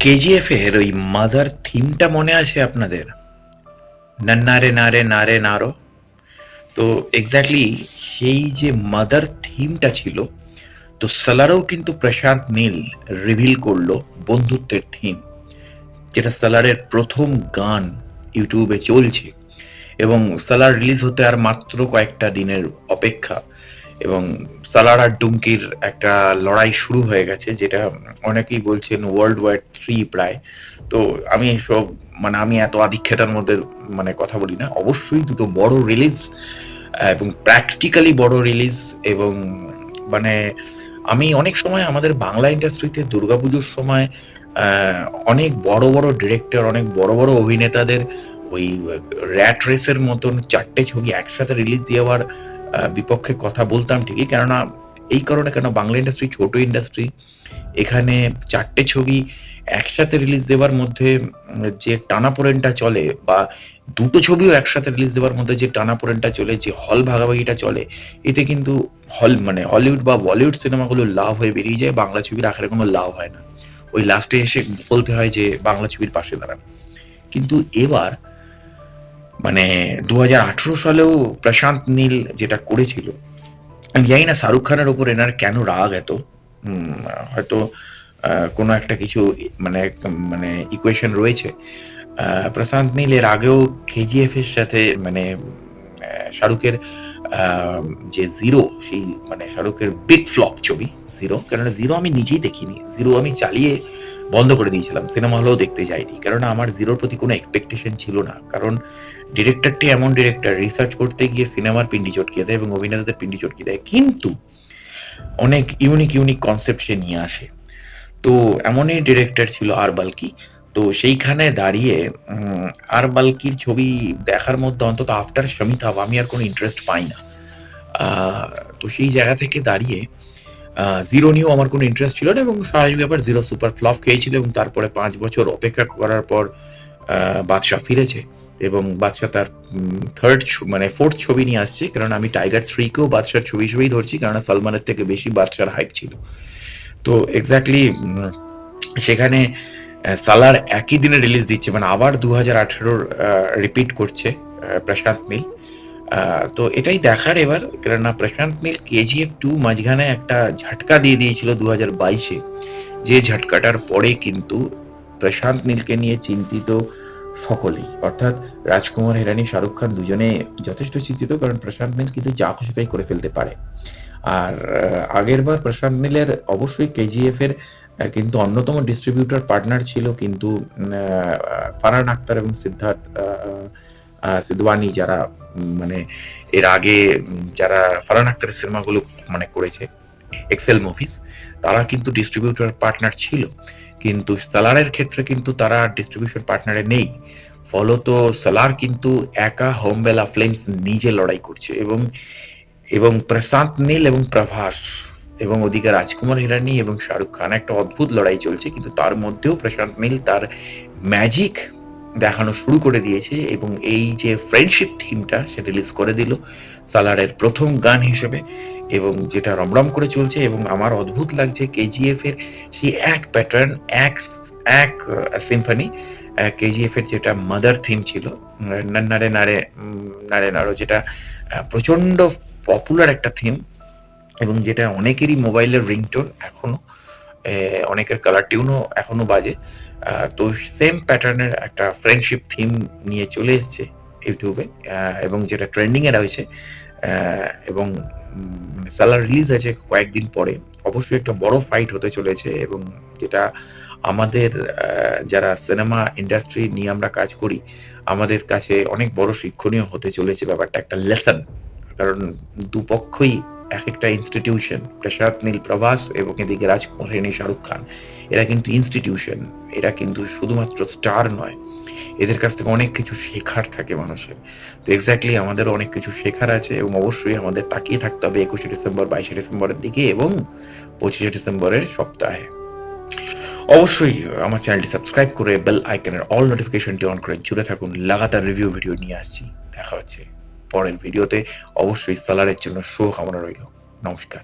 কেজিএফ এর ওই মাদার থিমটা মনে আছে আপনাদের? নান্নারে নারে নারে নারো। তো এক্স্যাক্টলি সেই যে মাদার থিমটা ছিল, তো সালারও কিন্তু প্রশান্ত নীল রিভিল করলো বন্ধুত্বের থিম, যেটা সালারের প্রথম গান ইউটিউবে চলছে এবং সালার রিলিজ হতে আর মাত্র কয়েকটা দিনের অপেক্ষা। এবং সালার আর ডুমকির একটা লড়াই শুরু হয়ে গেছে, যেটা অনেকেই বলছেন ওয়ার্ল্ড ওয়ার 3 প্রায়। তো আমি সব আমি এত আধিক্যতার মধ্যে কথা বলি না। অবশ্যই দুটো বড় রিলিজ এবং প্র্যাকটিক্যালি বড় রিলিজ। এবং মানে আমি অনেক সময় আমাদের বাংলা ইন্ডাস্ট্রিতে দুর্গাপুজোর সময় অনেক বড় বড় ডিরেক্টর, অনেক বড় বড় অভিনেতাদের ওই র্যাট রেসের মতন 4টে ছবি একসাথে রিলিজ দেওয়ার বিপক্ষে কথা বলতাম ঠিকই, কেননা এই কারণে, কেন বাংলা ইন্ডাস্ট্রি ছোট ইন্ডাস্ট্রি, এখানে 4টে ছবি একসাথে রিলিজ দেওয়ার মধ্যে যে টানাপোড়েনটা চলে, বা দুটো ছবিও একসাথে রিলিজ দেওয়ার মধ্যে যে টানাপোড়েনটা চলে, যে হল ভাগাভাগিটা চলে, এতে কিন্তু হলিউড বা বলিউড সিনেমাগুলো লাভ হয়ে বেরিয়ে যায়, বাংলা ছবির আখেরে কোনো লাভ হয় না। ওই লাস্টে এসে বলতে হয় যে বাংলা ছবির পাশে দাঁড়ান। কিন্তু এবার 2018 সালেও প্রশান্ত নীল যেটা করেছিল, আমি জানি না শাহরুখ খানের ওপর এনার কেন রাগ এত। হয়তো কোনো একটা কিছু মানে মানে ইকুয়েশন রয়েছে। প্রশান্ত নীল এর আগেও কেজিএফ এর সাথে শাহরুখের যে জিরো, সেই শাহরুখের বিগ ফ্লপ ছবি জিরো, কেননা জিরো আমি নিজেই দেখিনি। জিরো আমি চালিয়ে বন্ধ করে দিয়েছিলাম, সিনেমা হলেও দেখতে যাইনি, কেননা আমার জিরোর প্রতি কোনো এক্সপেকটেশন ছিল না। কারণ ডিরেক্টরটি এমন ডিরেক্টর, রিসার্চ করতে গিয়ে সিনেমার পিন্ডি চটকিয়ে দেয় এবং অভিনেতাদের পিন্ডি চটকিয়ে দেয়, কিন্তু অনেক ইউনিক কনসেপ্ট সে নিয়ে আসে। তো এমনই ডিরেক্টর ছিল আর বাল্কি। তো সেইখানে দাঁড়িয়ে আর বাল্কির ছবি দেখার মধ্যে, অন্তত আফটার শমিতাভ, আমি আর কোনো ইন্টারেস্ট পাই না। তো সেই জায়গা থেকে দাঁড়িয়ে জিরো নিয়েও আমার কোনো ইন্টারেস্ট ছিল না, এবং স্বাভাবিক ব্যাপার, জিরো সুপার ফ্লপ খেয়েছিল এবং তারপরে 5 বছর অপেক্ষা করার পর বাদশা ফিরেছে এবং বাদশা তার ফোর্থ ছবি নিয়ে আসছে। কারণ আমি টাইগার 3-কেও বাদশার ছবি হিসেবেই ধরছি, কারণ সালমানের থেকে বেশি বাদশার হাইপ ছিল। তো এক্স্যাক্টলি সেখানে সালার একই দিনে রিলিজ দিচ্ছে, আবার 2018 রিপিট করছে প্রশান্ত নীল। তো এটাই দেখার এবার, কেননা প্রশান্ত নীল কেজিএফ 2 মাঝখানে একটা ঝটকা দিয়ে দিয়েছিল 2022-এ, যে ঝটকাটার পরে কিন্তু প্রশান্ত নীলকে নিয়ে চিন্তিত সকলেই, অর্থাৎ রাজকুমার হিরানি, শাহরুখ খান দুজনে যথেষ্ট চিন্তিত, কারণ প্রশান্ত নীল কিন্তু যা খুশি তাই করে ফেলতে পারে। আর আগের বার প্রশান্ত নীলের অবশ্যই কেজিএফ এর কিন্তু অন্যতম ডিস্ট্রিবিউটর পার্টনার ছিল কিন্তু ফারহান আক্তার এবং সিদ্ধওয়ানি, যারা এর আগে যারা ফারহান আক্তারের সিনেমাগুলো করেছে, এক্সেল মুভিজ, তারা কিন্তু ডিস্ট্রিবিউটর পার্টনার ছিল। কিন্তু সালারের ক্ষেত্রে কিন্তু তারা ডিস্ট্রিবিউশন পার্টনারে নেই, ফলত সালার কিন্তু একা হোমবেলা ফিল্মস নিজে লড়াই করছে। এবং প্রশান্ত নীল এবং প্রভাস, এবং ওদিকে রাজকুমার হিরানি এবং শাহরুখ খান, একটা অদ্ভুত লড়াই চলছে, কিন্তু তার মধ্যেও প্রশান্ত নীল তার ম্যাজিক দেখানো শুরু করে দিয়েছে এবং এই যে ফ্রেন্ডশিপ থিমটা সে রিলিজ করে দিল সালারের প্রথম গান হিসেবে, এবং যেটা রমরম করে চলছে। এবং আমার অদ্ভুত লাগছে কেজিএফ এর সেই এক প্যাটার্ন, এক এক সিম্ফনি, কেজিএফ এর যেটা মাদার থিম ছিল নারে নারে নারে নারো, যেটা প্রচন্ড পপুলার একটা থিম, এবং যেটা অনেকেরই মোবাইলের রিংটোন এখনো, অনেকের কালার টিউনও এখনো বাজে। তো সেম প্যাটার্নের একটা ফ্রেন্ডশিপ থিম নিয়ে চলে এসছে ইউটিউবে, এবং যেটা ট্রেন্ডিং এ রয়েছে। এবং সালার রিলিজ আছে কয়েকদিন পরে, অবশ্যই একটা বড় ফাইট হতে চলেছে, এবং যেটা আমাদের যারা সিনেমা ইন্ডাস্ট্রি নিয়ে আমরা কাজ করি, আমাদের কাছে অনেক বড় শিক্ষণীয় হতে চলেছে ব্যাপারটা, একটা লেসন। কারণ দুপক্ষই এক একটা ইনস্টিটিউশন, প্রশান্ত নীল, প্রভাস, এবং এদিকে রাজকুমার হিরানি, শাহরুখ খান, এরা কিন্তু ইনস্টিটিউশন, এরা কিন্তু শুধুমাত্র স্টার নয়, এদের কাছ থেকে অনেক কিছু শেখার থাকে মানুষের। তো এক্স্যাক্টলি আমাদেরও অনেক কিছু শেখার আছে, এবং অবশ্যই আমাদের তাকিয়ে থাকতে হবে 21শে ডিসেম্বর, 22শে ডিসেম্বরের দিকে এবং 25শে ডিসেম্বরের সপ্তাহে। অবশ্যই আমার চ্যানেলটি সাবস্ক্রাইব করে বেল আইকনের অল নোটিফিকেশনটি অন করে জুড়ে থাকুন, লাগাতার রিভিউ ভিডিও নিয়ে আসছি। দেখা হচ্ছে পরের ভিডিওতে। অবশ্যই সালারের জন্য শুভকামনা রইল। নমস্কার।